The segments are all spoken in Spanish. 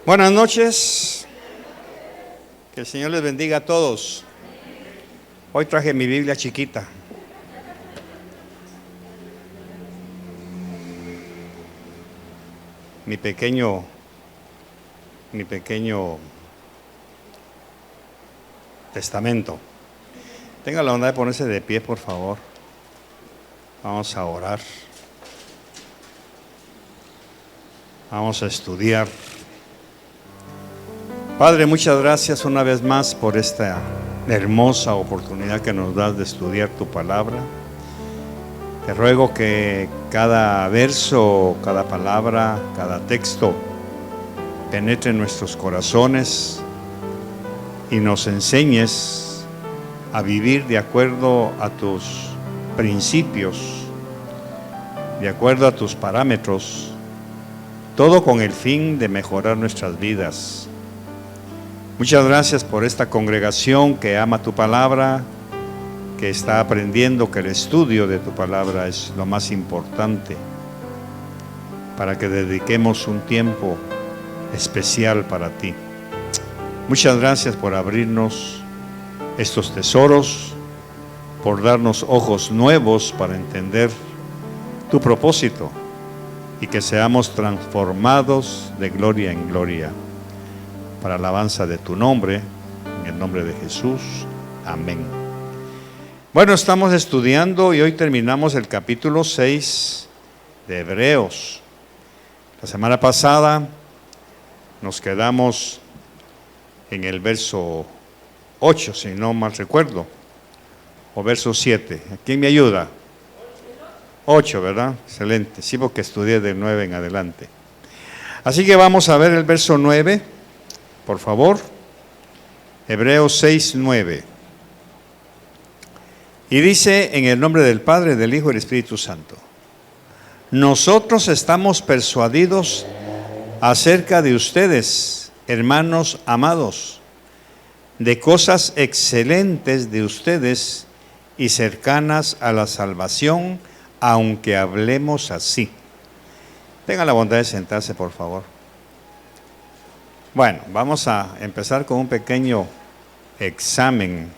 Buenas noches, que el Señor les bendiga a todos. Hoy traje mi Biblia chiquita. Mi pequeño testamento. Tenga la bondad de ponerse de pie, por favor. Vamos a orar. Vamos a estudiar. Padre, muchas gracias una vez más por esta hermosa oportunidad que nos das de estudiar tu palabra. Te ruego que cada verso, cada palabra, cada texto penetre en nuestros corazones y nos enseñes a vivir de acuerdo a tus principios, de acuerdo a tus parámetros, todo con el fin de mejorar nuestras vidas. Muchas gracias por esta congregación que ama tu palabra, que está aprendiendo que el estudio de tu palabra es lo más importante, para que dediquemos un tiempo especial para ti. Muchas gracias por abrirnos estos tesoros, por darnos ojos nuevos para entender tu propósito y que seamos transformados de gloria en gloria, para alabanza de tu nombre, en el nombre de Jesús. Amén. Bueno, estamos estudiando y hoy terminamos el capítulo 6 de Hebreos. La semana pasada nos quedamos en el verso 8, si no mal recuerdo, o verso 7. ¿Quién me ayuda? 8, ¿verdad? Excelente. Sí, porque estudié del 9 en adelante. Así que vamos a ver el verso 9, por favor. Hebreos 6, 9. Y dice: en el nombre del Padre, del Hijo y del Espíritu Santo. Nosotros estamos persuadidos acerca de ustedes, hermanos amados, de cosas excelentes de ustedes y cercanas a la salvación, aunque hablemos así. Tengan la bondad de sentarse, por favor. Bueno, vamos a empezar con un pequeño examen.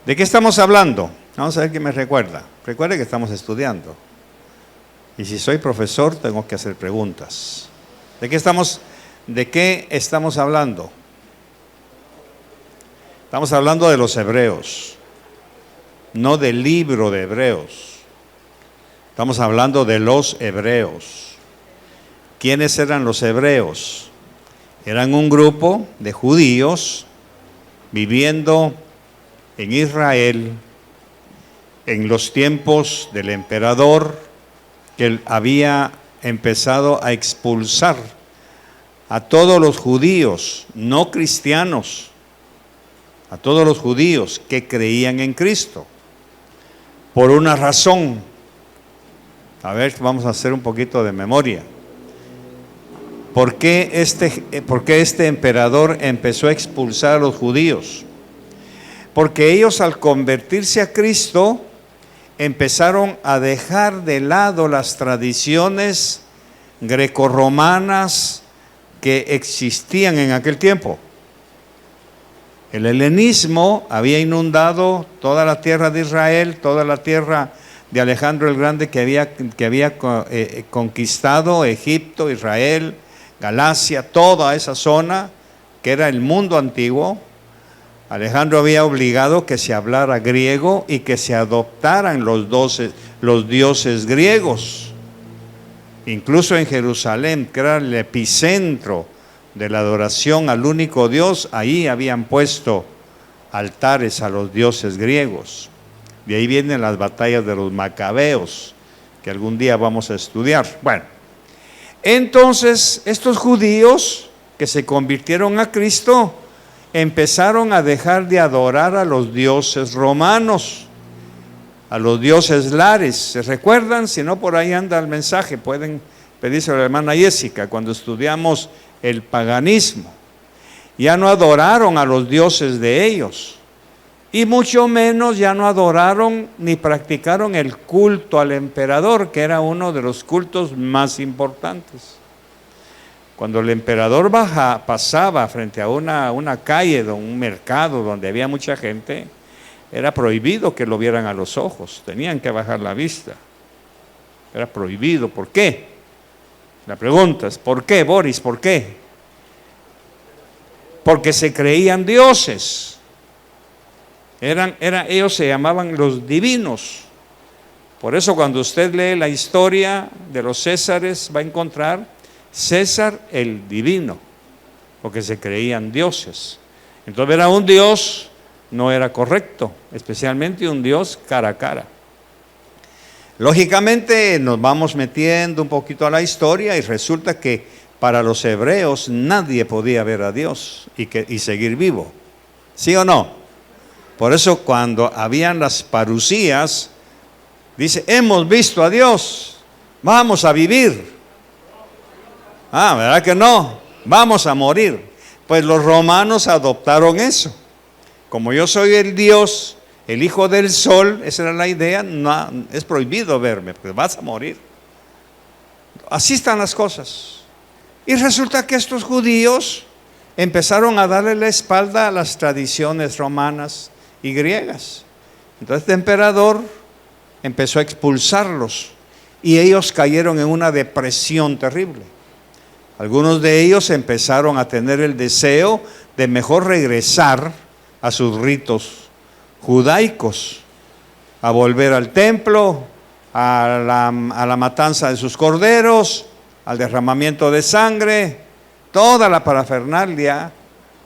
¿De qué estamos hablando? Vamos a ver quién me recuerda. Recuerde que estamos estudiando. Y si soy profesor, tengo que hacer preguntas. ¿De qué estamos hablando? Estamos hablando de los hebreos, no del libro de Hebreos. Estamos hablando de los hebreos. ¿Quiénes eran los hebreos? Eran un grupo de judíos viviendo en Israel en los tiempos del emperador, que había empezado a expulsar a todos los judíos no cristianos, a todos los judíos que creían en Cristo, por una razón. A ver, vamos a hacer un poquito de memoria. ¿Por qué este emperador empezó a expulsar a los judíos? Porque ellos, al convertirse a Cristo, empezaron a dejar de lado las tradiciones grecorromanas que existían en aquel tiempo. El helenismo había inundado toda la tierra de Israel, toda la tierra de Alejandro el Grande, que había conquistado Egipto, Israel, Galacia, toda esa zona que era el mundo antiguo. Alejandro había obligado que se hablara griego y que se adoptaran los dioses griegos. Incluso en Jerusalén, que era el epicentro de la adoración al único Dios, ahí habían puesto altares a los dioses griegos. De ahí vienen las batallas de los macabeos, que algún día vamos a estudiar. Bueno, entonces estos judíos que se convirtieron a Cristo empezaron a dejar de adorar a los dioses romanos, a los dioses lares. ¿Se recuerdan? Si no, por ahí anda el mensaje, pueden pedírselo a la hermana Jessica cuando estudiamos el paganismo. Ya no adoraron a los dioses de ellos, y mucho menos ya no adoraron ni practicaron el culto al emperador, que era uno de los cultos más importantes. Cuando el emperador pasaba frente a una calle, un mercado donde había mucha gente, era prohibido que lo vieran a los ojos, tenían que bajar la vista. Era prohibido. ¿Por qué? La pregunta es, ¿por qué, Boris? ¿Por qué? Porque se creían dioses. Ellos se llamaban los divinos. Por eso cuando usted lee la historia de los Césares va a encontrar César el divino, porque se creían dioses. Entonces ver a un dios no era correcto, especialmente un dios cara a cara. Lógicamente nos vamos metiendo un poquito a la historia y resulta que para los hebreos nadie podía ver a Dios y seguir vivo. ¿Sí o no? Por eso cuando habían las parucías, dice, hemos visto a Dios, vamos a vivir. ¿Verdad que no? Vamos a morir. Pues los romanos adoptaron eso. Como yo soy el Dios, el hijo del sol, esa era la idea, no, es prohibido verme, porque vas a morir. Así están las cosas. Y resulta que estos judíos empezaron a darle la espalda a las tradiciones romanas y griegas. Entonces el emperador empezó a expulsarlos y ellos cayeron en una depresión terrible. Algunos de ellos empezaron a tener el deseo de mejor regresar a sus ritos judaicos, a volver al templo, a la matanza de sus corderos, al derramamiento de sangre, toda la parafernalia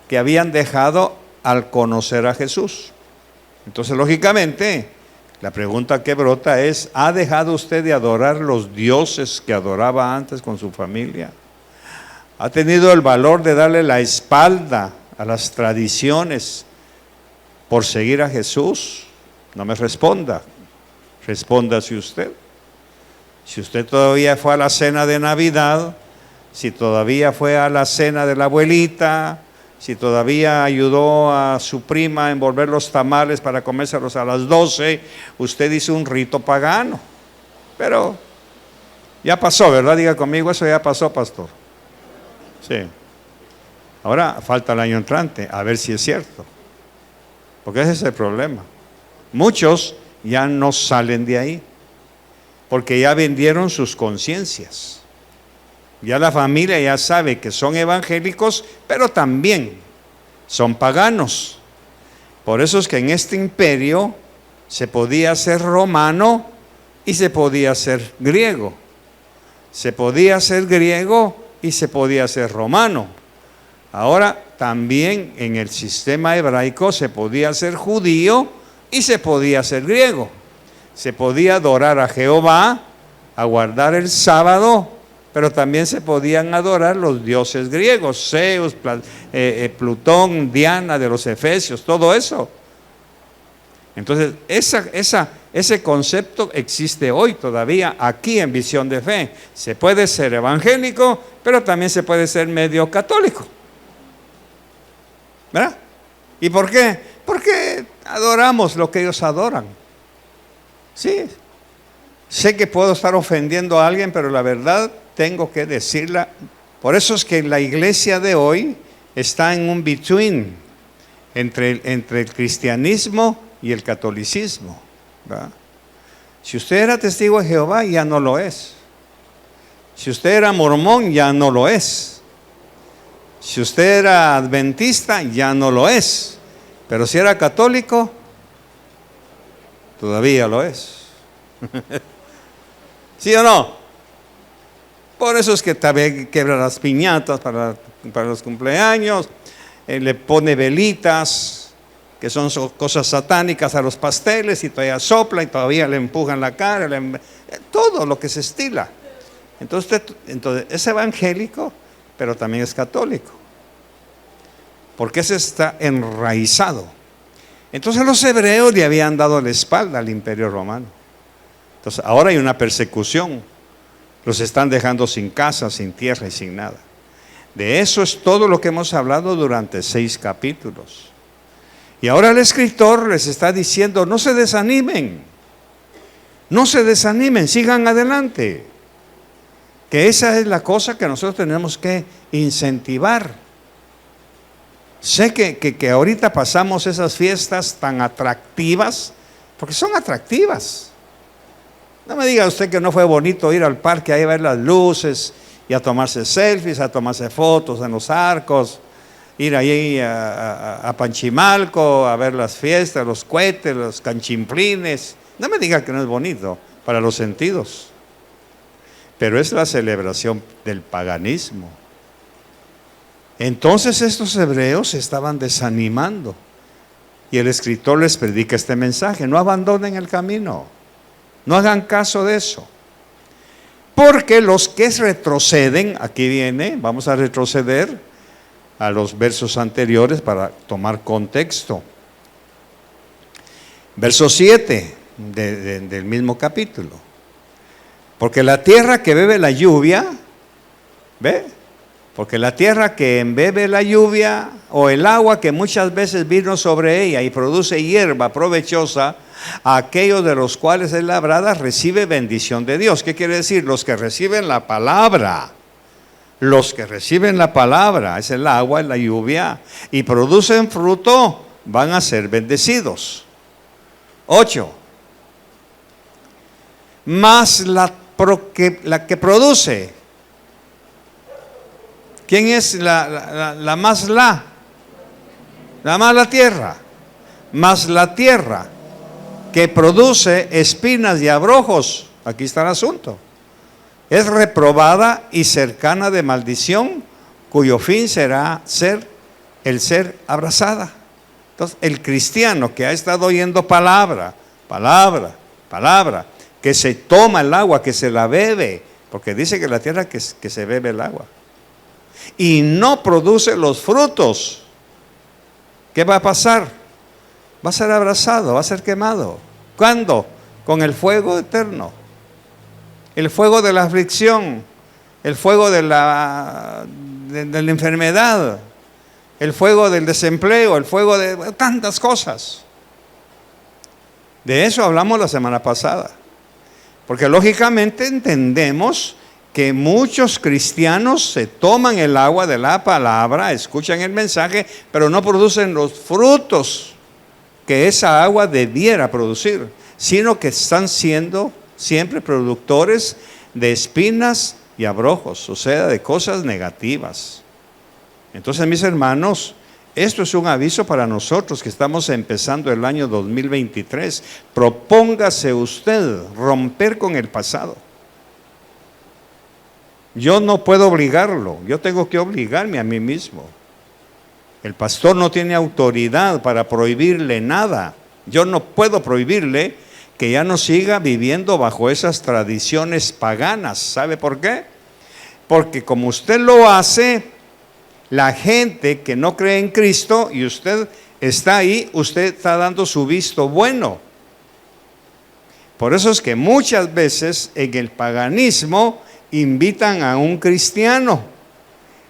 que habían dejado al conocer a Jesús. Entonces, lógicamente, la pregunta que brota es, ¿ha dejado usted de adorar los dioses que adoraba antes con su familia? ¿Ha tenido el valor de darle la espalda a las tradiciones por seguir a Jesús? No me responda, respóndase usted. Si usted todavía fue a la cena de Navidad, si todavía fue a la cena de la abuelita, si todavía ayudó a su prima a envolver los tamales para comérselos a las 12, usted hizo un rito pagano. Pero ya pasó, ¿verdad? Diga conmigo, eso ya pasó, pastor. Sí. Ahora falta el año entrante, a ver si es cierto. Porque ese es el problema. Muchos ya no salen de ahí, porque ya vendieron sus conciencias. Ya la familia ya sabe que son evangélicos, pero también son paganos. Por eso es que en este imperio se podía ser romano y se podía ser griego. Se podía ser griego y se podía ser romano. Ahora también en el sistema hebraico se podía ser judío y se podía ser griego. Se podía adorar a Jehová, a guardar el sábado, pero también se podían adorar los dioses griegos, Zeus, Plutón, Diana de los Efesios, todo eso. Entonces, ese concepto existe hoy todavía aquí en Visión de Fe. Se puede ser evangélico, pero también se puede ser medio católico. ¿Verdad? ¿Y por qué? Porque adoramos lo que ellos adoran. Sí. Sé que puedo estar ofendiendo a alguien, pero la verdad tengo que decirla. Por eso es que la iglesia de hoy está en un between entre el cristianismo y el catolicismo, ¿verdad? Si usted era testigo de Jehová, ya no lo es. Si usted era mormón, ya no lo es. Si usted era adventista, ya no lo es. Pero si era católico, todavía lo es. ¿Sí o no? Por eso es que también quebra las piñatas para los cumpleaños, le pone velitas, que son cosas satánicas, a los pasteles, y todavía sopla y todavía le empujan la cara, todo lo que se estila. Entonces es evangélico, pero también es católico, porque ese está enraizado. Entonces los hebreos le habían dado la espalda al imperio romano. Entonces ahora hay una persecución, los están dejando sin casa, sin tierra y sin nada. De eso es todo lo que hemos hablado durante 6 capítulos. Y ahora el escritor les está diciendo, no se desanimen, sigan adelante. Que esa es la cosa que nosotros tenemos que incentivar. Sé que ahorita pasamos esas fiestas tan atractivas, porque son atractivas. No me diga usted que no fue bonito ir al parque ahí a ver las luces y a tomarse selfies, a tomarse fotos en los arcos, ir ahí a Panchimalco a ver las fiestas, los cohetes, los canchimplines. No me diga que no es bonito para los sentidos, pero es la celebración del paganismo. Entonces estos hebreos se estaban desanimando y el escritor les predica este mensaje: no abandonen el camino, no hagan caso de eso, porque los que retroceden, aquí viene, vamos a retroceder a los versos anteriores para tomar contexto. Verso 7 del mismo capítulo: porque la tierra que bebe la lluvia, ¿ve? Porque la tierra que embebe la lluvia, o el agua que muchas veces vino sobre ella y produce hierba provechosa, a aquellos de los cuales es labrada, recibe bendición de Dios. ¿Qué quiere decir? Los que reciben la palabra. Los que reciben la palabra, es el agua, es la lluvia, y producen fruto, van a ser bendecidos. 8. Más la que produce. ¿Quién es la más la? La más la tierra. Más la tierra que produce espinas y abrojos. Aquí está el asunto. Es reprobada y cercana de maldición, cuyo fin será el ser abrazada. Entonces, el cristiano que ha estado oyendo palabra, que se toma el agua, que se la bebe, porque dice que la tierra que se bebe el agua, y no produce los frutos, ¿qué va a pasar? Va a ser abrazado, va a ser quemado. ¿Cuándo? Con el fuego eterno. El fuego de la aflicción, el fuego de la enfermedad, el fuego del desempleo, el fuego de tantas cosas. De eso hablamos la semana pasada. Porque lógicamente entendemos que muchos cristianos se toman el agua de la palabra, escuchan el mensaje, pero no producen los frutos que esa agua debiera producir, sino que están siendo siempre productores de espinas y abrojos, o sea, de cosas negativas. Entonces, mis hermanos, esto es un aviso para nosotros que estamos empezando el año 2023. Propóngase usted romper con el pasado. Yo no puedo obligarlo, yo tengo que obligarme a mí mismo. El pastor no tiene autoridad para prohibirle nada. Yo no puedo prohibirle que ya no siga viviendo bajo esas tradiciones paganas. ¿Sabe por qué? Porque como usted lo hace, la gente que no cree en Cristo y usted está ahí, usted está dando su visto bueno. Por eso es que muchas veces en el paganismo invitan a un cristiano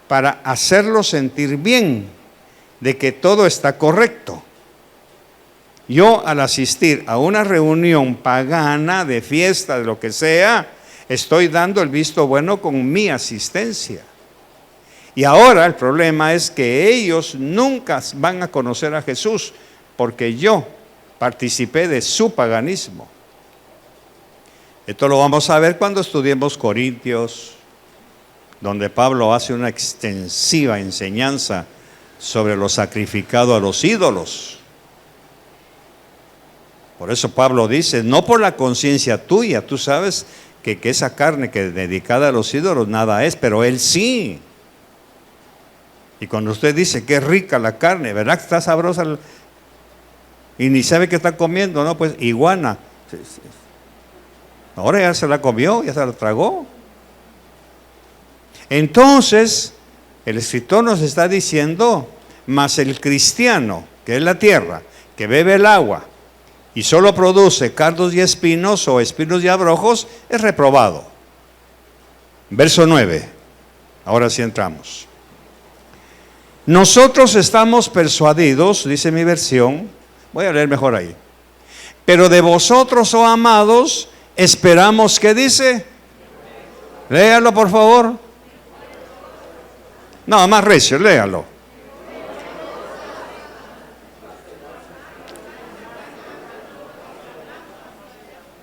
para hacerlo sentir bien de que todo está correcto. Yo, al asistir a una reunión pagana, de fiesta, de lo que sea, estoy dando el visto bueno con mi asistencia. Y ahora el problema es que ellos nunca van a conocer a Jesús, porque yo participé de su paganismo. Esto lo vamos a ver cuando estudiemos Corintios, donde Pablo hace una extensiva enseñanza sobre lo sacrificado a los ídolos. Por eso Pablo dice, no por la conciencia tuya, tú sabes que esa carne que es dedicada a los ídolos nada es, pero él sí. Y cuando usted dice, qué rica la carne, ¿verdad que está sabrosa? Y ni sabe qué está comiendo, ¿no? Pues iguana. Ahora ya se la comió, ya se la tragó. Entonces, el escritor nos está diciendo, mas el cristiano, que es la tierra, que bebe el agua, y solo produce cardos y espinos o espinos y abrojos, es reprobado. Verso 9, ahora sí entramos. Nosotros estamos persuadidos, dice mi versión, voy a leer mejor ahí, pero de vosotros, oh amados, esperamos, ¿qué dice? Léalo, por favor. No, más recio, léalo.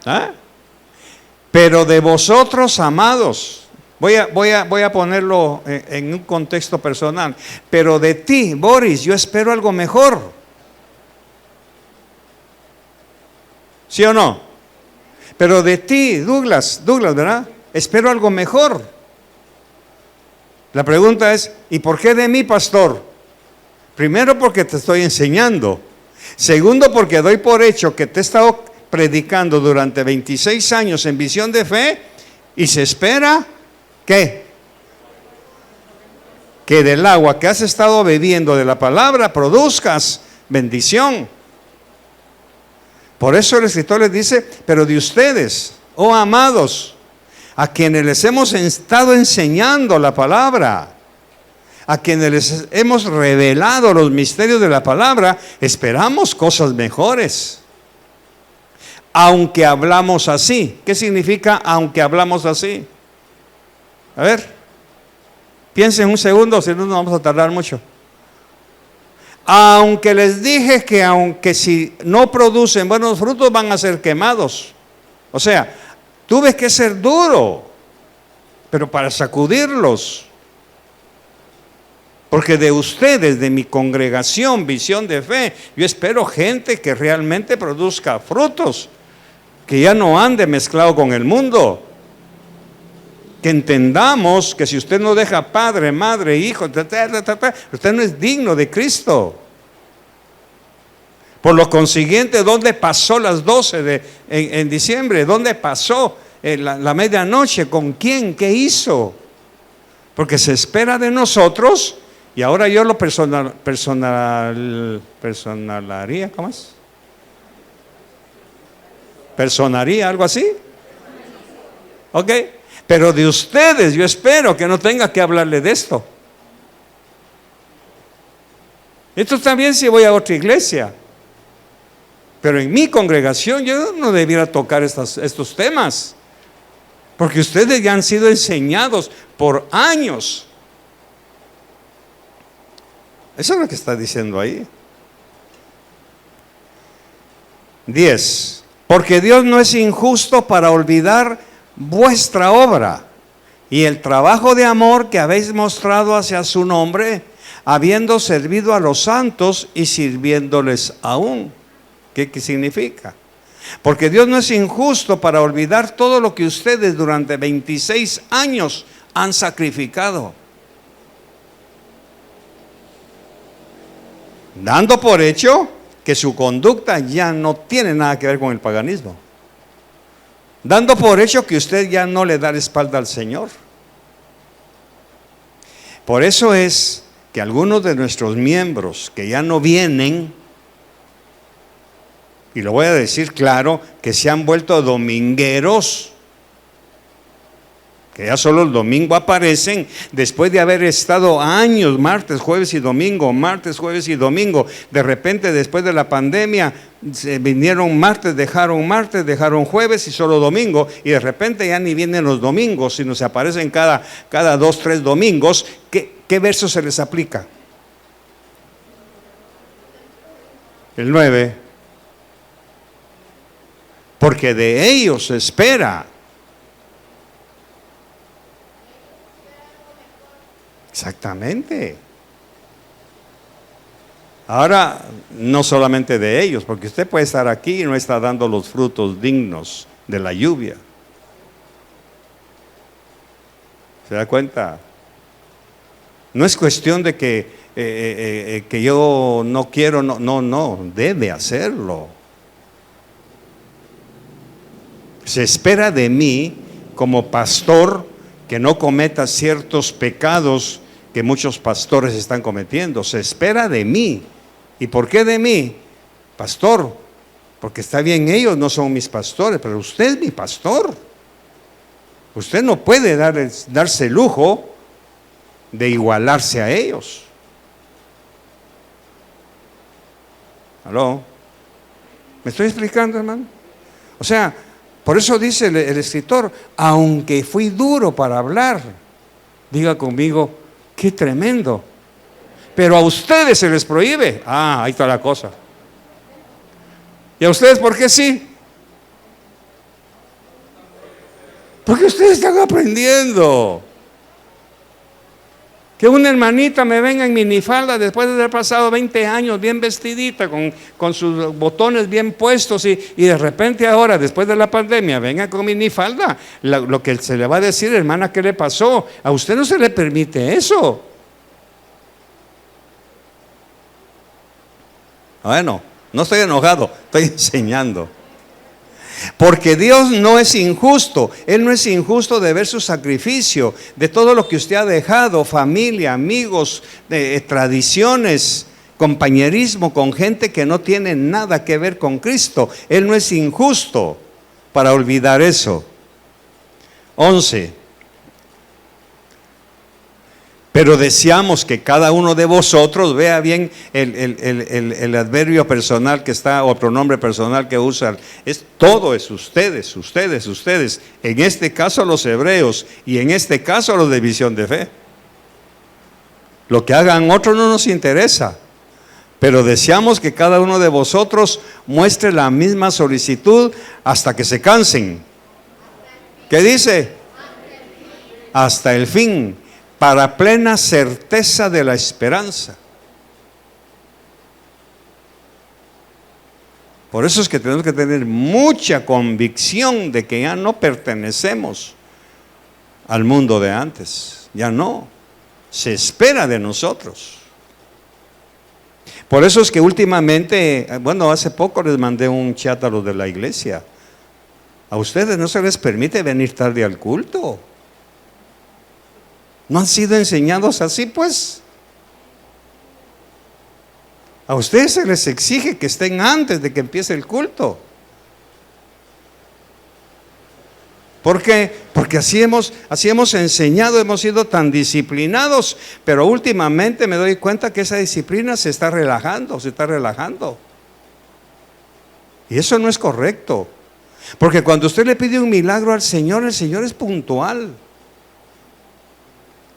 ¿Ah? Pero de vosotros, amados, voy a ponerlo en un contexto personal, pero de ti, Boris, yo espero algo mejor. ¿Sí o no? Pero de ti, Douglas, ¿verdad? Espero algo mejor. La pregunta es, ¿y por qué de mí, pastor? Primero, porque te estoy enseñando. Segundo, porque doy por hecho que te he estado predicando durante 26 años en Visión de Fe y se espera, ¿qué? Que del agua que has estado bebiendo de la palabra produzcas bendición. Por eso el escritor les dice, pero de ustedes, oh amados, a quienes les hemos estado enseñando la palabra, a quienes les hemos revelado los misterios de la palabra, esperamos cosas mejores. Aunque hablamos así. ¿Qué significa aunque hablamos así? A ver, piensen un segundo, si no nos vamos a tardar mucho. Aunque les dije que aunque si no producen buenos frutos van a ser quemados. O sea, tuve que ser duro, pero para sacudirlos. Porque de ustedes, de mi congregación, Visión de Fe, yo espero gente que realmente produzca frutos, que ya no ande mezclado con el mundo. Que entendamos que si usted no deja padre, madre, hijo, usted no es digno de Cristo. Por lo consiguiente, ¿dónde pasó las 12 en diciembre? ¿Dónde pasó la medianoche? ¿Con quién? ¿Qué hizo? Porque se espera de nosotros, y ahora yo lo personalaría, ¿cómo es? Personaría, algo así. ¿Ok? Pero de ustedes yo espero que no tenga que hablarle de esto. Esto también si voy a otra iglesia. Pero en mi congregación yo no debiera tocar estos temas. Porque ustedes ya han sido enseñados por años. Eso es lo que está diciendo ahí. 10. Porque Dios no es injusto para olvidar vuestra obra y el trabajo de amor que habéis mostrado hacia su nombre, habiendo servido a los santos y sirviéndoles aún. ¿Qué significa? Porque Dios no es injusto para olvidar todo lo que ustedes durante 26 años han sacrificado, dando por hecho que su conducta ya no tiene nada que ver con el paganismo, dando por hecho que usted ya no le da la espalda al Señor. Por eso es que algunos de nuestros miembros que ya no vienen, y lo voy a decir claro, que se han vuelto domingueros, que ya solo el domingo aparecen, después de haber estado años, martes, jueves y domingo, martes, jueves y domingo. De repente, después de la pandemia, vinieron martes, dejaron jueves y solo domingo, y de repente ya ni vienen los domingos, sino se aparecen cada 2, 3 domingos. ¿Qué verso se les aplica? El 9. Porque de ellos se espera. Exactamente. Ahora, no solamente de ellos, porque usted puede estar aquí y no está dando los frutos dignos de la lluvia. ¿Se da cuenta? No es cuestión de que yo no quiero, no, debe hacerlo. Se espera de mí como pastor que no cometa ciertos pecados que muchos pastores están cometiendo. Se espera de mí. ¿Y por qué de mí? Pastor, porque está bien, ellos no son mis pastores, pero usted es mi pastor. Usted no puede darse el lujo de igualarse a ellos. ¿Aló? ¿Me estoy explicando, hermano? O sea, Por eso dice el escritor, aunque fui duro para hablar, diga conmigo, qué tremendo. Pero a ustedes se les prohíbe. Ahí está la cosa. ¿Y a ustedes por qué sí? Porque ustedes están aprendiendo. Que una hermanita me venga en minifalda después de haber pasado 20 años bien vestidita, con sus botones bien puestos y de repente ahora, después de la pandemia, venga con minifalda. Lo que se le va a decir, hermana, ¿qué le pasó? A usted no se le permite eso. Bueno, no estoy enojado, estoy enseñando. Porque Dios no es injusto. Él no es injusto de ver su sacrificio, de todo lo que usted ha dejado, familia, amigos, tradiciones, compañerismo con gente que no tiene nada que ver con Cristo. Él no es injusto para olvidar eso. 11. Pero deseamos que cada uno de vosotros, vea bien el adverbio personal que está, o pronombre personal que usa, todo es ustedes, ustedes, ustedes. En este caso los hebreos y en este caso los de Visión de Fe. Lo que hagan otros no nos interesa, pero deseamos que cada uno de vosotros muestre la misma solicitud hasta que se cansen. ¿Qué dice? Hasta el fin. Para plena certeza de la esperanza. Por eso es que tenemos que tener mucha convicción de que ya no pertenecemos al mundo de antes. Ya no. Se espera de nosotros. Por eso es que últimamente, hace poco les mandé un chat a los de la iglesia. A ustedes no se les permite venir tarde al culto. ¿No han sido enseñados así, pues? A ustedes se les exige que estén antes de que empiece el culto. ¿Por qué? Porque así hemos enseñado, hemos sido tan disciplinados, pero últimamente me doy cuenta que esa disciplina se está relajando. Y eso no es correcto. Porque cuando usted le pide un milagro al Señor, el Señor es puntual.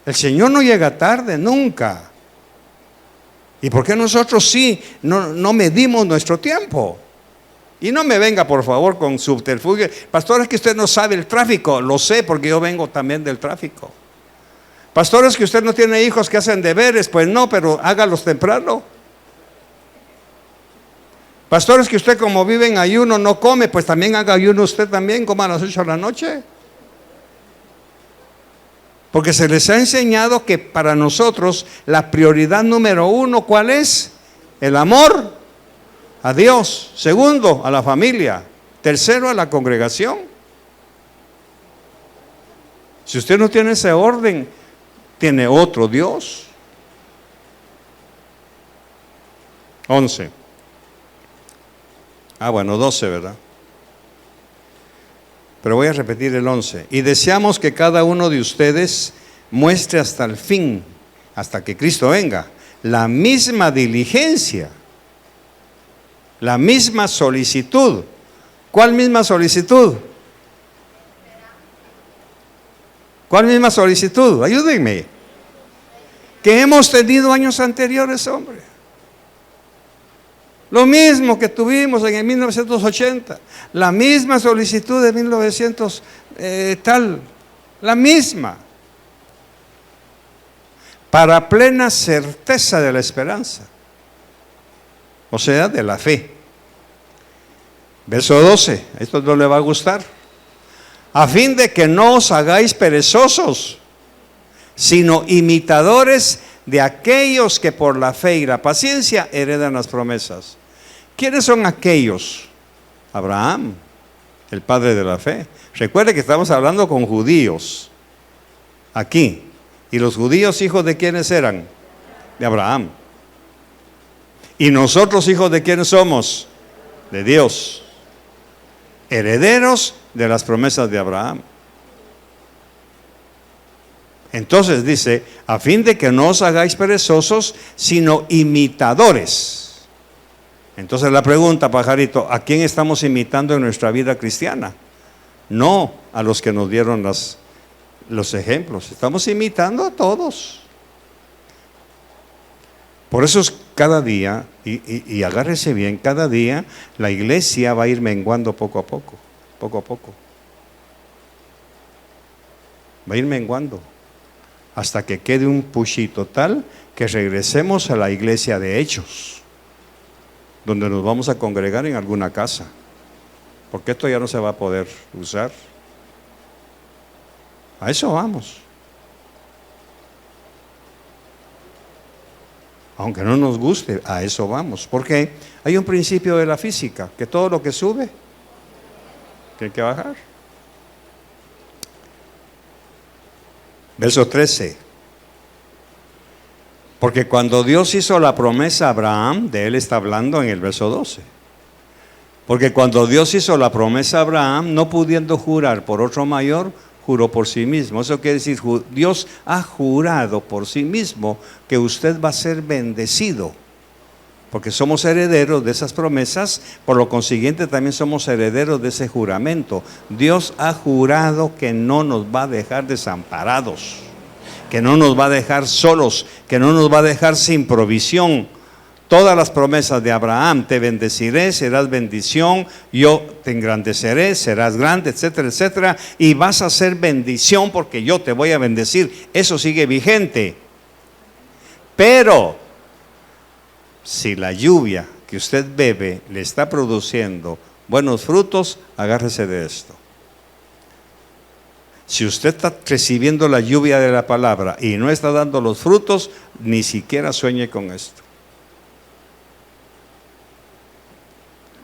El Señor no llega tarde, nunca. ¿Y por qué nosotros sí no medimos nuestro tiempo? Y no me venga por favor con subterfugio. Pastor, es que usted no sabe el tráfico. Lo sé porque yo vengo también del tráfico. Pastor, es que usted no tiene hijos que hacen deberes. Pues no, pero hágalos temprano. Pastor, es que usted como vive en ayuno no come. Pues también haga ayuno usted también, coma a las 8 de la noche. Porque se les ha enseñado que para nosotros la prioridad número 1, ¿cuál es? El amor a Dios. Segundo, a la familia. Tercero, a la congregación. Si usted no tiene ese orden, tiene otro Dios. 11. 12, ¿verdad? Pero voy a repetir el 11. Y deseamos que cada uno de ustedes muestre hasta el fin, hasta que Cristo venga, la misma diligencia, la misma solicitud. ¿Cuál misma solicitud? ¿Cuál misma solicitud? Ayúdenme. Que hemos tenido años anteriores, hombre. Lo mismo que tuvimos en el 1980, la misma solicitud de 1900 la misma. Para plena certeza de la esperanza, o sea, de la fe. Verso 12, esto no le va a gustar. A fin de que no os hagáis perezosos, sino imitadores de aquellos que por la fe y la paciencia heredan las promesas. ¿Quiénes son aquellos? Abraham, el padre de la fe. Recuerde que estamos hablando con judíos aquí. ¿Y los judíos hijos de quiénes eran? De Abraham. ¿Y nosotros hijos de quiénes somos? De Dios. Herederos de las promesas de Abraham. Entonces dice, a fin de que no os hagáis perezosos, sino imitadores. Entonces la pregunta, pajarito, ¿a quién estamos imitando en nuestra vida cristiana? no a los que nos dieron los ejemplos. Estamos imitando a todos. Por eso es cada día, y agárrese bien, cada día la iglesia va a ir menguando poco a poco, poco a poco. Va a ir menguando hasta que quede un pushito tal que regresemos a la iglesia de Hechos, donde nos vamos a congregar en alguna casa, porque esto ya no se va a poder usar. A eso vamos. Aunque no nos guste, a eso vamos. Porque hay un principio de la física, que todo lo que sube tiene que bajar. Verso 13. Porque cuando Dios hizo la promesa a Abraham, de él está hablando en el verso 12. Porque cuando Dios hizo la promesa a Abraham, no pudiendo jurar por otro mayor, juró por sí mismo. Eso quiere decir, Dios ha jurado por sí mismo que usted va a ser bendecido, porque somos herederos de esas promesas, por lo consiguiente también somos herederos de ese juramento. Dios ha jurado que no nos va a dejar desamparados, que no nos va a dejar solos, que no nos va a dejar sin provisión. Todas las promesas de Abraham: te bendeciré, serás bendición, yo te engrandeceré, serás grande, etcétera, etcétera, y vas a ser bendición porque yo te voy a bendecir. Eso sigue vigente. Pero si la lluvia que usted bebe le está produciendo buenos frutos, agárrese de esto. Si usted está recibiendo la lluvia de la palabra y no está dando los frutos, ni siquiera sueñe con esto.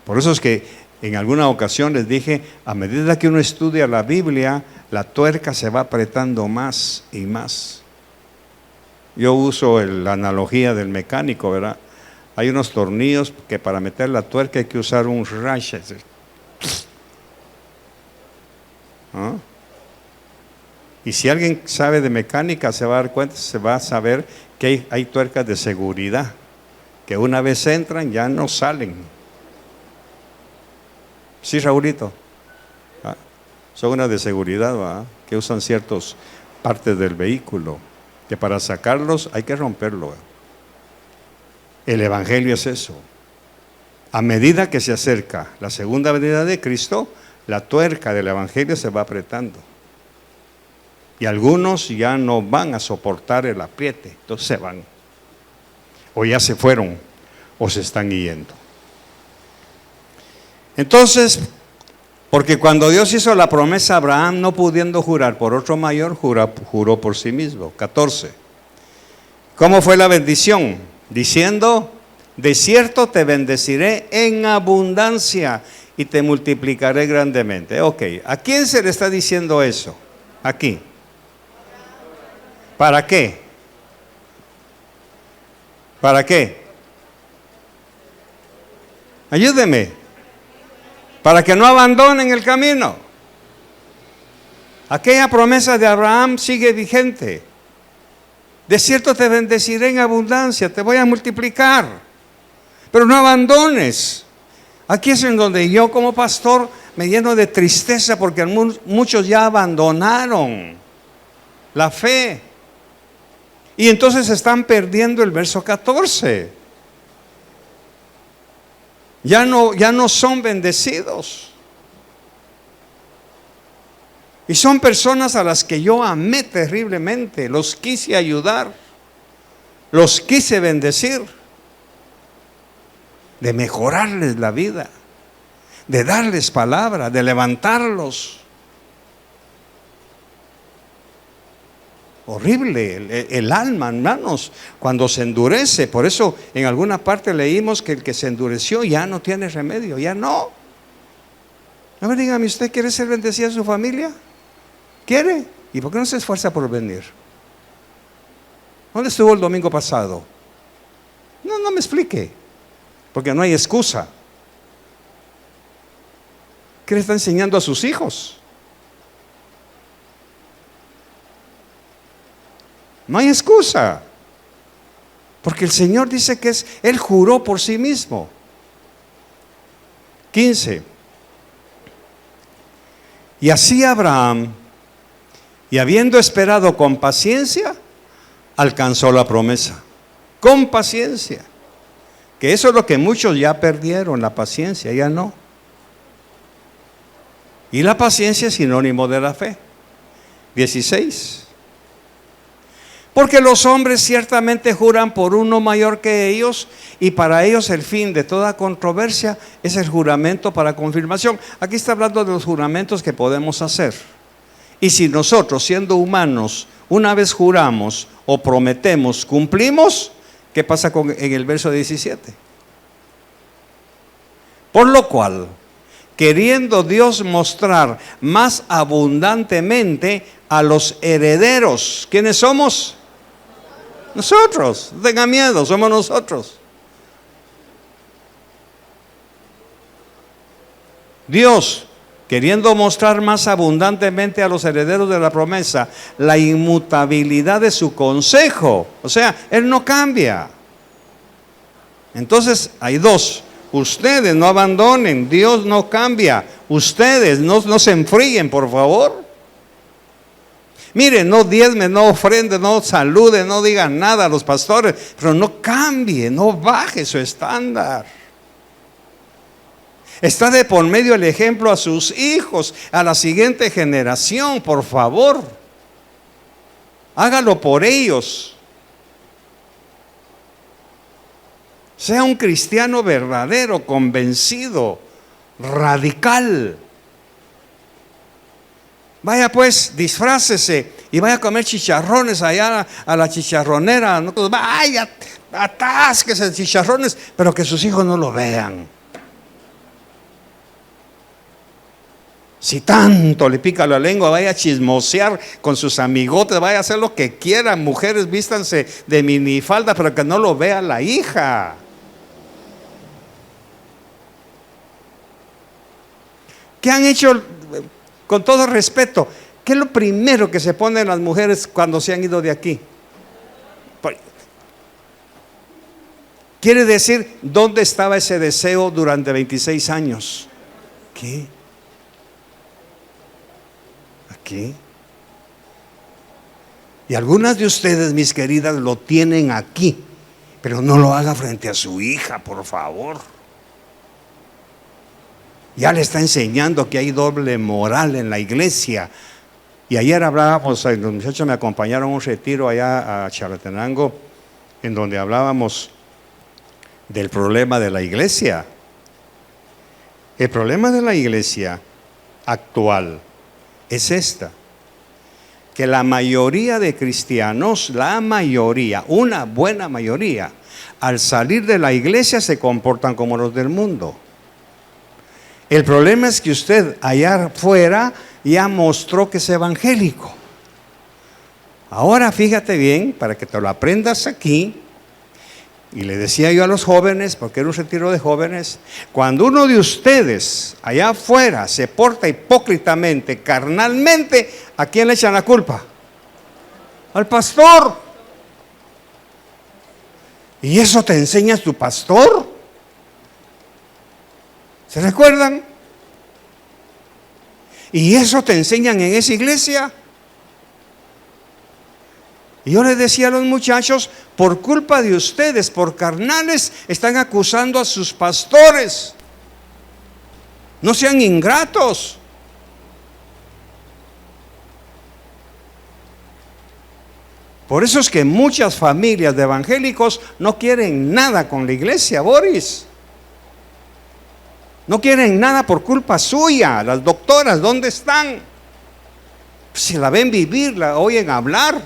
Por eso es que en alguna ocasión les dije, a medida que uno estudia la Biblia, la tuerca se va apretando más y más. Yo uso la analogía del mecánico, ¿verdad? Hay unos tornillos que para meter la tuerca hay que usar un ratchet. ¿Ah? Y si alguien sabe de mecánica se va a dar cuenta, se va a saber que hay tuercas de seguridad, que una vez entran ya no salen. Sí, Raulito. Son unas de seguridad, ¿verdad? Que usan ciertas partes del vehículo, que para sacarlos hay que romperlo, ¿verdad? El evangelio es eso. A medida que se acerca la segunda venida de Cristo, la tuerca del evangelio se va apretando. Y algunos ya no van a soportar el apriete, entonces se van. O ya se fueron, o se están yendo. Entonces, porque cuando Dios hizo la promesa a Abraham, no pudiendo jurar por otro mayor, juró por sí mismo. 14. ¿Cómo fue la bendición? Diciendo: de cierto te bendeciré en abundancia y te multiplicaré grandemente. Ok, ¿a quién se le está diciendo eso? Aquí. ¿Para qué? ¿Para qué? Ayúdeme. Para que no abandonen el camino. Aquella promesa de Abraham sigue vigente. De cierto te bendeciré en abundancia, te voy a multiplicar. Pero no abandones. Aquí es en donde yo como pastor me lleno de tristeza, porque muchos ya abandonaron la fe. Y entonces están perdiendo el verso 14. Ya no son bendecidos. Y son personas a las que yo amé terriblemente, los quise ayudar, los quise bendecir, de mejorarles la vida, de darles palabra, de levantarlos. Horrible el alma, hermanos, cuando se endurece. Por eso en alguna parte leímos que el que se endureció ya no tiene remedio, ya no. A ver, dígame, ¿usted quiere ser bendecida en su familia? ¿Quiere? ¿Y por qué no se esfuerza por venir? ¿Dónde estuvo el domingo pasado? No me explique, porque no hay excusa. ¿Qué le está enseñando a sus hijos? No hay excusa, porque el Señor dice que Él juró por sí mismo. 15. Y así Abraham, y habiendo esperado con paciencia, alcanzó la promesa. Con paciencia. Que eso es lo que muchos ya perdieron, la paciencia, ya no. Y la paciencia es sinónimo de la fe. 16. Porque los hombres ciertamente juran por uno mayor que ellos, y para ellos el fin de toda controversia es el juramento para confirmación. Aquí está hablando de los juramentos que podemos hacer. Y si nosotros, siendo humanos, una vez juramos o prometemos, cumplimos, ¿qué pasa en el verso 17? Por lo cual, queriendo Dios mostrar más abundantemente a los herederos, ¿quiénes somos? Nosotros. No tengan miedo, somos nosotros. Dios, queriendo mostrar más abundantemente a los herederos de la promesa la inmutabilidad de su consejo, o sea, Él no cambia. Entonces hay dos: ustedes no abandonen, Dios no cambia. Ustedes no se enfríen, por favor. Miren, no diezmen, no ofrenden, no saluden, no digan nada a los pastores, pero no cambie, no baje su estándar. Está de por medio el ejemplo a sus hijos, a la siguiente generación, por favor. Hágalo por ellos. Sea un cristiano verdadero, convencido, radical. Vaya pues, disfrácese y vaya a comer chicharrones allá a la chicharronera. Vaya, atásquese chicharrones, pero que sus hijos no lo vean. Si tanto le pica la lengua, vaya a chismosear con sus amigotes, vaya a hacer lo que quieran. Mujeres, vístanse de minifalda, pero que no lo vea la hija. ¿Qué han hecho? Con todo respeto, ¿qué es lo primero que se ponen las mujeres cuando se han ido de aquí? Quiere decir, ¿dónde estaba ese deseo durante 26 años? ¿Qué? Aquí. Y algunas de ustedes, mis queridas, lo tienen aquí, pero no lo haga frente a su hija, por favor. Ya le está enseñando que hay doble moral en la iglesia. Y ayer hablábamos, los muchachos me acompañaron a un retiro allá a Chalatenango, en donde hablábamos del problema de la iglesia. El problema de la iglesia actual es esta: que la mayoría de cristianos, la mayoría, una buena mayoría, al salir de la iglesia se comportan como los del mundo. El problema es que usted allá afuera ya mostró que es evangélico. Ahora fíjate bien, para que te lo aprendas aquí. Y le decía yo a los jóvenes, porque era un retiro de jóvenes, cuando uno de ustedes allá afuera se porta hipócritamente, carnalmente, ¿a quién le echan la culpa? Al pastor. ¿Y eso te enseña tu pastor? ¿Se recuerdan? ¿Y eso te enseñan en esa iglesia? Y yo les decía a los muchachos, por culpa de ustedes, por carnales, están acusando a sus pastores. No sean ingratos. Por eso es que muchas familias de evangélicos no quieren nada con la iglesia, Boris. No quieren nada por culpa suya. Las doctoras, ¿dónde están? Si la ven vivir, la oyen hablar.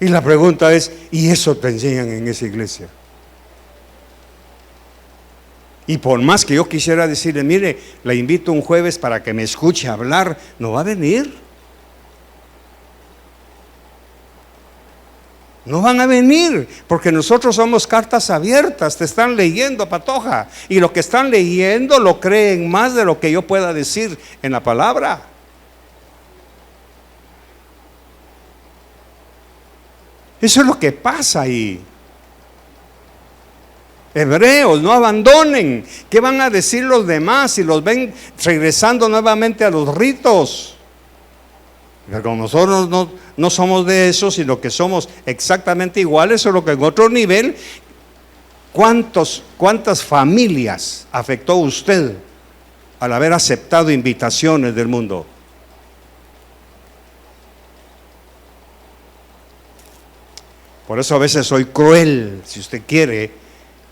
Y la pregunta es, ¿y eso te enseñan en esa iglesia? Y por más que yo quisiera decirle, mire, la invito un jueves para que me escuche hablar, no va a venir. No van a venir, porque nosotros somos cartas abiertas. Te están leyendo, patoja, y lo que están leyendo lo creen más de lo que yo pueda decir en la palabra. Eso es lo que pasa ahí. hebreos, no abandonen. ¿Qué van a decir los demás si los ven regresando nuevamente a los ritos? Pero nosotros no somos de eso, sino que somos exactamente iguales, solo que en otro nivel. ¿Cuántas familias afectó usted al haber aceptado invitaciones del mundo? Por eso a veces soy cruel, si usted quiere,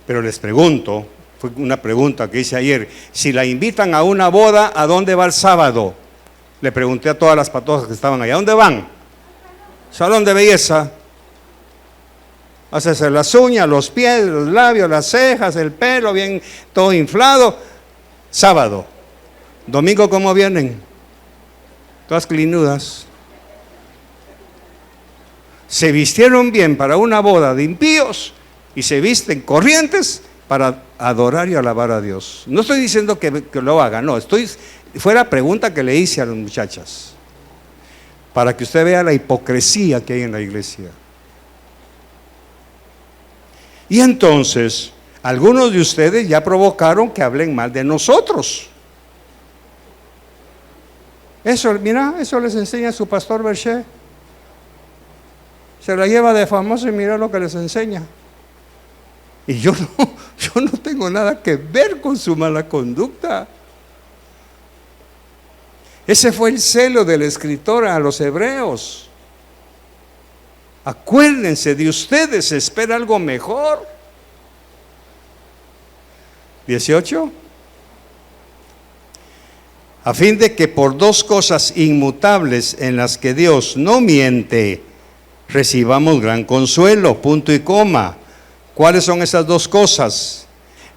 pero les pregunto, fue una pregunta que hice ayer, si la invitan a una boda, ¿a dónde va el sábado? Le pregunté a todas las patojas que estaban allá, ¿a dónde van? Salón de belleza. Hacerse las uñas, los pies, los labios, las cejas, el pelo, bien todo inflado. Sábado. Domingo, ¿cómo vienen? Todas clinudas. Se vistieron bien para una boda de impíos y se visten corrientes para adorar y alabar a Dios. No estoy diciendo que lo hagan, no, fue la pregunta que le hice a las muchachas, para que usted vea la hipocresía que hay en la iglesia. Y entonces, algunos de ustedes ya provocaron que hablen mal de nosotros. Eso, mira, eso les enseña su pastor Berché. Se la lleva de famoso y mira lo que les enseña. Y yo no tengo nada que ver con su mala conducta. Ese fue el celo del escritor a los hebreos. Acuérdense de ustedes, se espera algo mejor. 18. A fin de que por dos cosas inmutables en las que Dios no miente, recibamos gran consuelo, punto y coma. ¿Cuáles son esas dos cosas?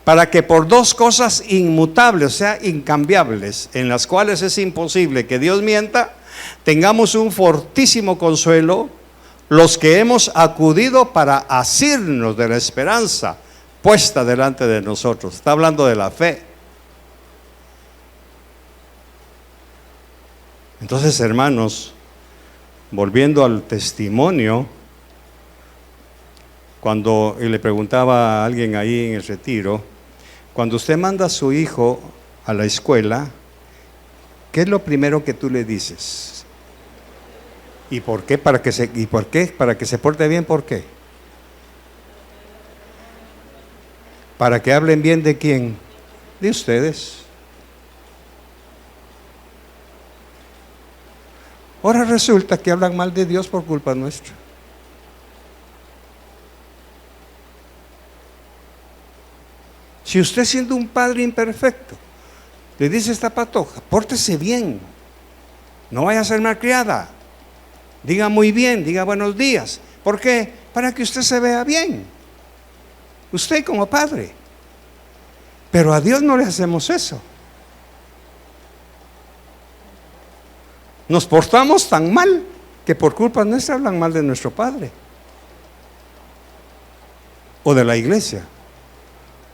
Para que por dos cosas inmutables, o sea, incambiables, en las cuales es imposible que Dios mienta, tengamos un fortísimo consuelo, los que hemos acudido para asirnos de la esperanza puesta delante de nosotros. Está hablando de la fe. Entonces, hermanos, volviendo al testimonio, cuando le preguntaba a alguien ahí en el retiro, cuando usted manda a su hijo a la escuela, ¿qué es lo primero que tú le dices? ¿Y por qué? ¿Para que se porte bien? ¿Por qué? ¿Para que hablen bien de quién? De ustedes. Ahora resulta que hablan mal de Dios por culpa nuestra. Si usted, siendo un padre imperfecto, le dice a esta patoja, pórtese bien, no vaya a ser malcriada, diga muy bien, diga buenos días. ¿Por qué? Para que usted se vea bien, usted como padre. Pero a Dios no le hacemos eso. Nos portamos tan mal que por culpa nuestra hablan mal de nuestro padre, o de la iglesia,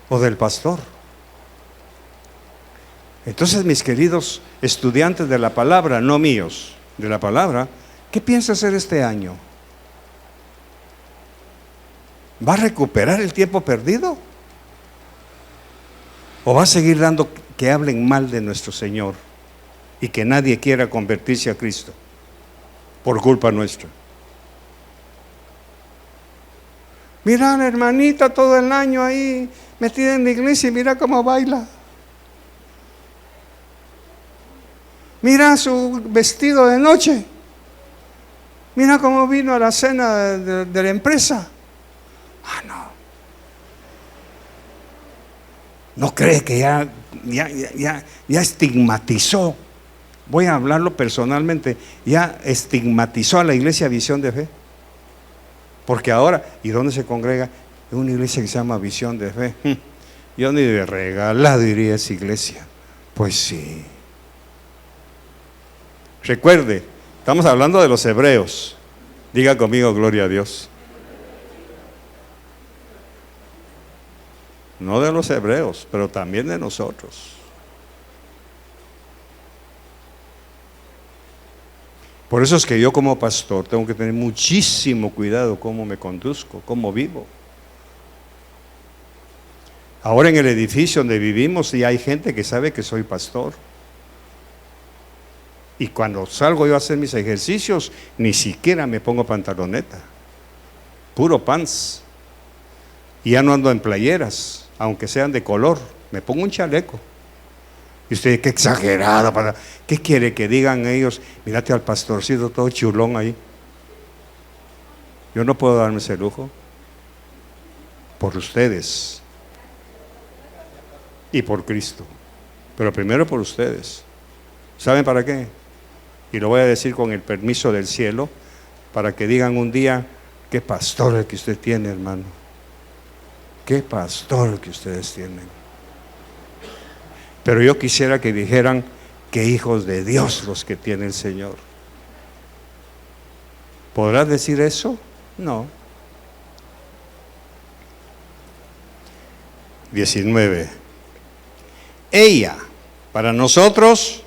o del pastor. Entonces, mis queridos estudiantes de la palabra, no míos, de la palabra, ¿qué piensa hacer este año? ¿Va a recuperar el tiempo perdido? ¿O va a seguir dando que hablen mal de nuestro Señor y que nadie quiera convertirse a Cristo por culpa nuestra? Mira a la hermanita todo el año ahí metida en la iglesia y mira cómo baila. Mira su vestido de noche. Mira cómo vino a la cena de la empresa. Ah, no. ¿No cree que ya estigmatizó? Voy a hablarlo personalmente. Ya estigmatizó a la iglesia Visión de Fe. Porque ahora, ¿y dónde se congrega? En una iglesia que se llama Visión de Fe. Yo ni de regalado iría a esa iglesia. Pues sí. Recuerde, estamos hablando de los hebreos. Diga conmigo, gloria a Dios. No de los hebreos, pero también de nosotros. Por eso es que yo como pastor tengo que tener muchísimo cuidado cómo me conduzco, cómo vivo. Ahora en el edificio donde vivimos ya hay gente que sabe que soy pastor. Y cuando salgo yo a hacer mis ejercicios, ni siquiera me pongo pantaloneta, puro pants. Y ya no ando en playeras, aunque sean de color, me pongo un chaleco. Y usted, qué exagerado, ¿qué quiere que digan ellos? Mírate al pastorcito todo chulón ahí. Yo no puedo darme ese lujo, por ustedes y por Cristo, pero primero por ustedes. ¿Saben para qué? Y lo voy a decir con el permiso del cielo, para que digan un día, qué pastor el que usted tiene, hermano. Qué pastor el que ustedes tienen. Pero yo quisiera que dijeran, qué hijos de Dios los que tiene el Señor. ¿Podrás decir eso? No. 19. Ella, para nosotros,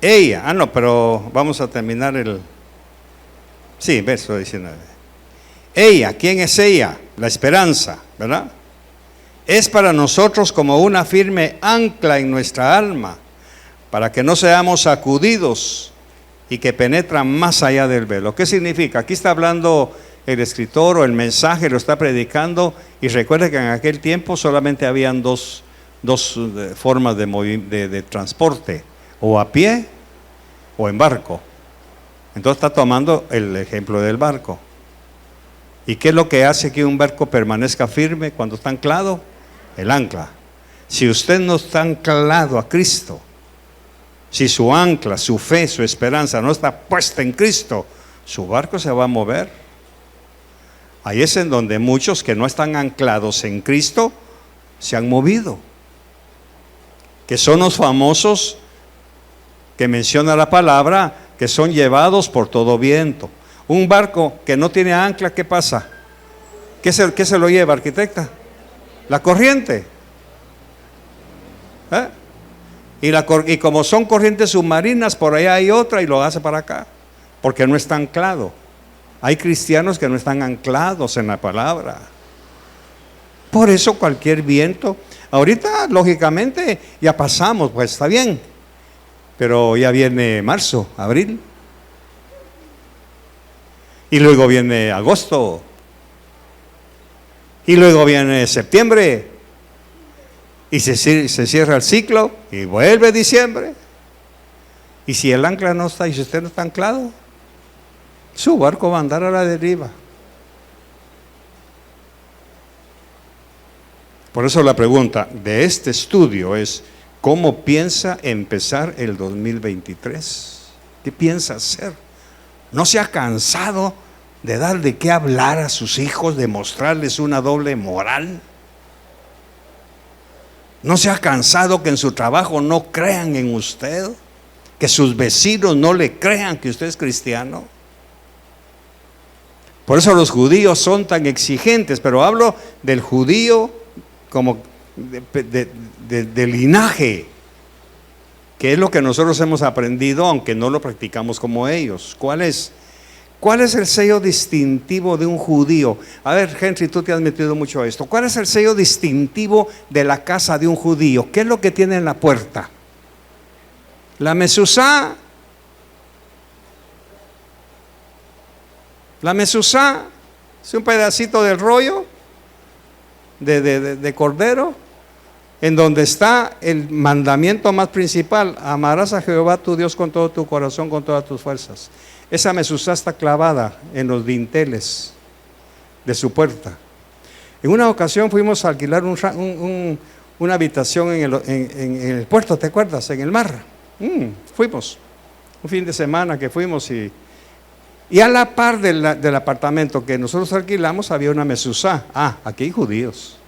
ella, no, pero vamos a terminar sí, verso 19. Ella, ¿quién es ella? La esperanza, ¿verdad? Es para nosotros como una firme ancla en nuestra alma, para que no seamos sacudidos y que penetran más allá del velo. ¿Qué significa? Aquí está hablando el escritor o el mensaje, lo está predicando, y recuerde que en aquel tiempo solamente habían dos formas de transporte, o a pie o en barco. Entonces está tomando el ejemplo del barco. ¿Y qué es lo que hace que un barco permanezca firme cuando está anclado? El ancla. Si usted no está anclado a Cristo, si su ancla, su fe, su esperanza no está puesta en Cristo, su barco se va a mover. Ahí es en donde muchos que no están anclados en Cristo se han movido, que son los famosos que menciona la palabra, que son llevados por todo viento. Un barco que no tiene ancla, ¿qué pasa? ¿Qué se lo lleva, arquitecta? La corriente. Y como son corrientes submarinas, por allá hay otra y lo hace para acá, porque no está anclado. Hay cristianos que no están anclados en la palabra. Por eso cualquier viento, ahorita lógicamente ya pasamos, pues está bien, pero ya viene marzo, abril, y luego viene agosto, y luego viene septiembre, y se cierra el ciclo, y vuelve diciembre. Y si el ancla no está, y si usted no está anclado, su barco va a andar a la deriva. Por eso la pregunta de este estudio es, ¿cómo piensa empezar el 2023? ¿Qué piensa hacer? ¿No se ha cansado de dar de qué hablar a sus hijos, de mostrarles una doble moral? ¿No se ha cansado que en su trabajo no crean en usted? ¿Que sus vecinos no le crean que usted es cristiano? Por eso los judíos son tan exigentes, pero hablo del judío como de linaje, que es lo que nosotros hemos aprendido, aunque no lo practicamos como ellos. ¿Cuál es? ¿Cuál es el sello distintivo de un judío? A ver, Henry, tú te has metido mucho a esto. ¿Cuál es el sello distintivo de la casa de un judío? ¿Qué es lo que tiene en la puerta? La mezuzá. La mezuzá es un pedacito del rollo de cordero, en donde está el mandamiento más principal: amarás a Jehová tu Dios con todo tu corazón, con todas tus fuerzas. Esa mezuzá está clavada en los dinteles de su puerta. En una ocasión fuimos a alquilar una habitación en el puerto, ¿te acuerdas? En el mar. Fuimos un fin de semana que fuimos, y a la par del apartamento que nosotros alquilamos había una mezuzá. Aquí hay judíos.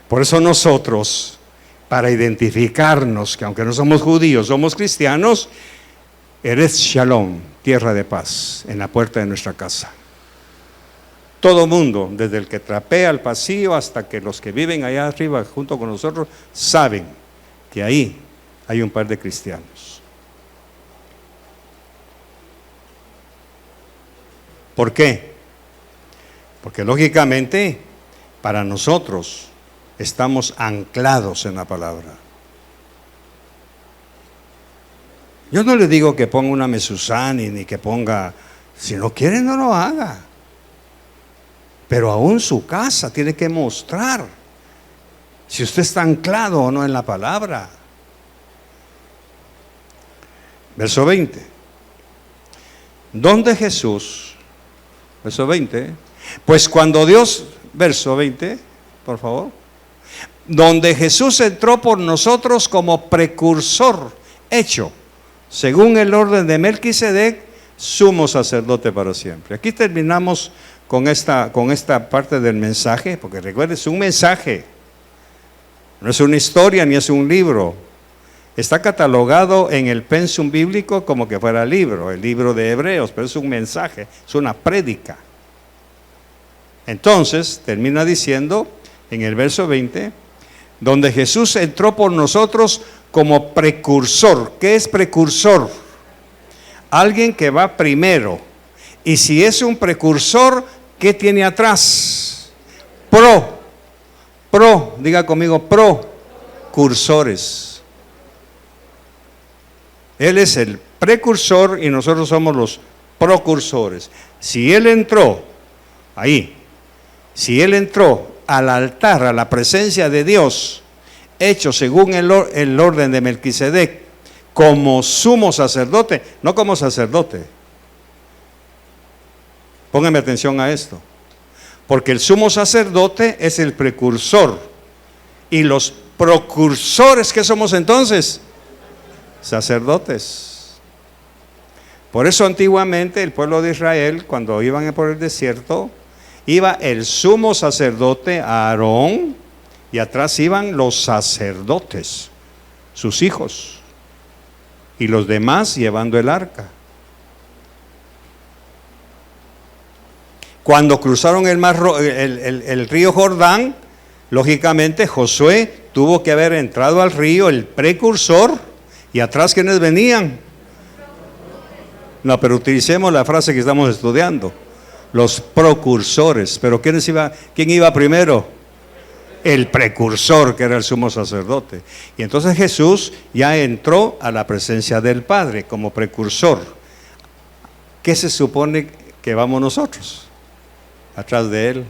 Por eso nosotros, para identificarnos, que aunque no somos judíos, somos cristianos, eres Shalom, tierra de paz, en la puerta de nuestra casa. Todo mundo, desde el que trapea el pasillo hasta que los que viven allá arriba junto con nosotros, saben que ahí hay un par de cristianos. ¿Por qué? Porque lógicamente, para nosotros, estamos anclados en la palabra. Yo no le digo que ponga una mezuzani, ni que ponga, si no quiere no lo haga. Pero aún su casa tiene que mostrar si usted está anclado o no en la palabra. Verso 20. Donde Jesús, verso 20, pues cuando Dios, verso 20, por favor, donde Jesús entró por nosotros como precursor hecho, según el orden de Melquisedec, sumo sacerdote para siempre. Aquí terminamos con esta parte del mensaje, porque recuerden, es un mensaje, no es una historia ni es un libro. Está catalogado en el pensum bíblico como que fuera libro, el libro de Hebreos, pero es un mensaje, es una prédica. Entonces, termina diciendo en el verso 20, donde Jesús entró por nosotros como precursor. ¿Qué es precursor? Alguien que va primero. Y si es un precursor, ¿qué tiene atrás? Diga conmigo, precursores. Él es el precursor y nosotros somos los procursores. Si Él entró ahí, si Él entró al altar, a la presencia de Dios, hecho según el orden de Melquisedec, como sumo sacerdote, no como sacerdote. Pónganme atención a esto, porque el sumo sacerdote es el precursor, y los procursores, ¿qué somos entonces? Sacerdotes. Por eso antiguamente el pueblo de Israel, cuando iban por el desierto, iba el sumo sacerdote Aarón, y atrás iban los sacerdotes, sus hijos, y los demás llevando el arca. Cuando cruzaron el río Jordán, lógicamente Josué tuvo que haber entrado al río, el precursor, y atrás ¿quiénes venían? No, pero utilicemos la frase que estamos estudiando, los procursores. Pero ¿quién iba primero? El precursor, que era el sumo sacerdote. Y entonces Jesús ya entró a la presencia del Padre como precursor. ¿Qué se supone que vamos nosotros? Atrás de Él.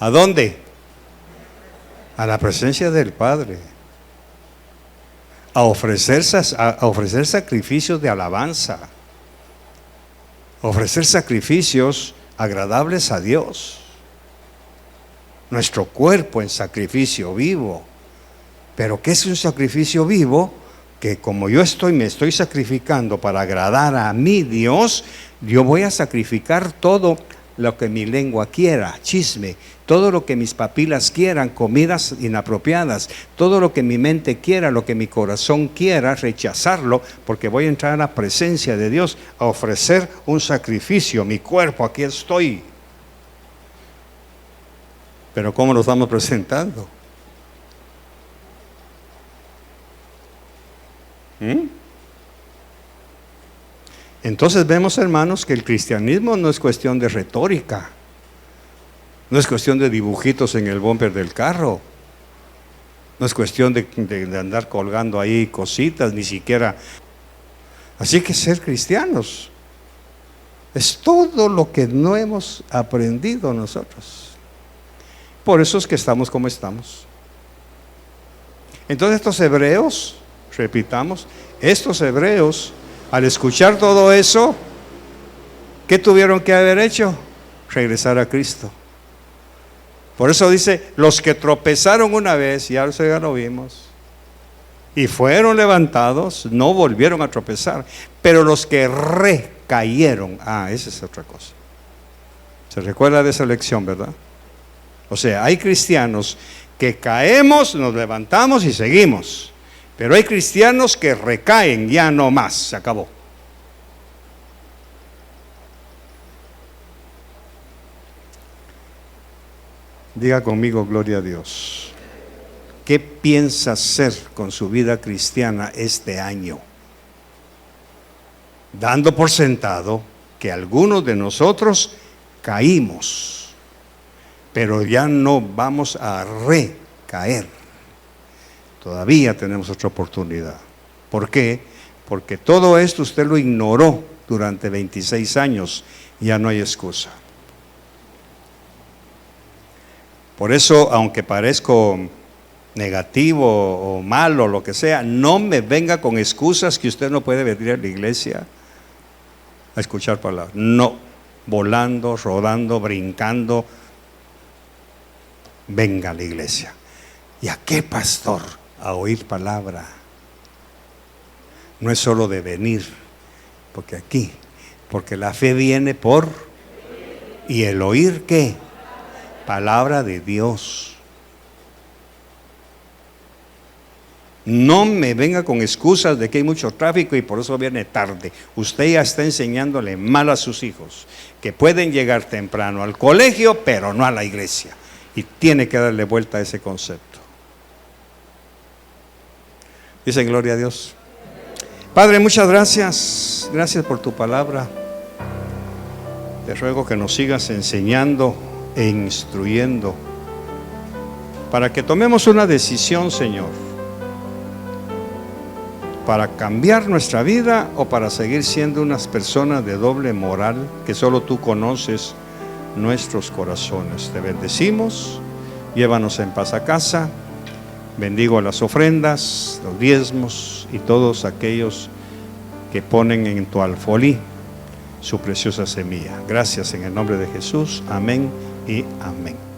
¿A dónde? A la presencia del Padre. A ofrecer sacrificios de alabanza. A ofrecer sacrificios agradables a Dios. Nuestro cuerpo en sacrificio vivo. Pero ¿qué es un sacrificio vivo? Que como me estoy sacrificando para agradar a mi Dios, yo voy a sacrificar todo lo que mi lengua quiera, chisme, todo lo que mis papilas quieran, comidas inapropiadas, todo lo que mi mente quiera, lo que mi corazón quiera, rechazarlo, porque voy a entrar a la presencia de Dios a ofrecer un sacrificio. Mi cuerpo, aquí estoy. Pero ¿cómo lo estamos presentando? Entonces vemos, hermanos, que el cristianismo no es cuestión de retórica, no es cuestión de dibujitos en el bumper del carro, no es cuestión de andar colgando ahí cositas, ni siquiera. Así que ser cristianos es todo lo que no hemos aprendido nosotros. Por eso es que estamos como estamos. Entonces estos hebreos, repitamos, estos hebreos, al escuchar todo eso, ¿qué tuvieron que haber hecho? Regresar a Cristo. Por eso dice, los que tropezaron una vez, ya lo vimos, y fueron levantados, no volvieron a tropezar. Pero los que recayeron, esa es otra cosa. ¿Se recuerda de esa lección, verdad? O sea, hay cristianos que caemos, nos levantamos y seguimos. Pero hay cristianos que recaen, ya no más, se acabó. Diga conmigo, gloria a Dios. ¿Qué piensa hacer con su vida cristiana este año? Dando por sentado que algunos de nosotros caímos. pero ya no vamos a recaer. Todavía tenemos otra oportunidad. ¿Por qué? Porque todo esto usted lo ignoró durante 26 años y ya no hay excusa. Por eso, aunque parezco negativo o malo, lo que sea, no me venga con excusas que usted no puede venir a la iglesia a escuchar palabras. No, volando, rodando, brincando, venga a la iglesia. ¿Y a qué, pastor? A oír palabra. No es solo de venir, porque la fe viene por, y el oír, ¿qué? Palabra de Dios. No me venga con excusas de que hay mucho tráfico y por eso viene tarde. Usted ya está enseñándole mal a sus hijos, que pueden llegar temprano al colegio, pero no a la iglesia. Y tiene que darle vuelta a ese concepto. Dicen gloria a Dios. Padre, muchas gracias. Gracias por tu palabra. Te ruego que nos sigas enseñando e instruyendo para que tomemos una decisión, Señor, para cambiar nuestra vida o para seguir siendo unas personas de doble moral que solo tú conoces nuestros corazones. Te bendecimos, llévanos en paz a casa. Bendigo las ofrendas, los diezmos y todos aquellos que ponen en tu alfolí su preciosa semilla. Gracias en el nombre de Jesús. Amén y amén.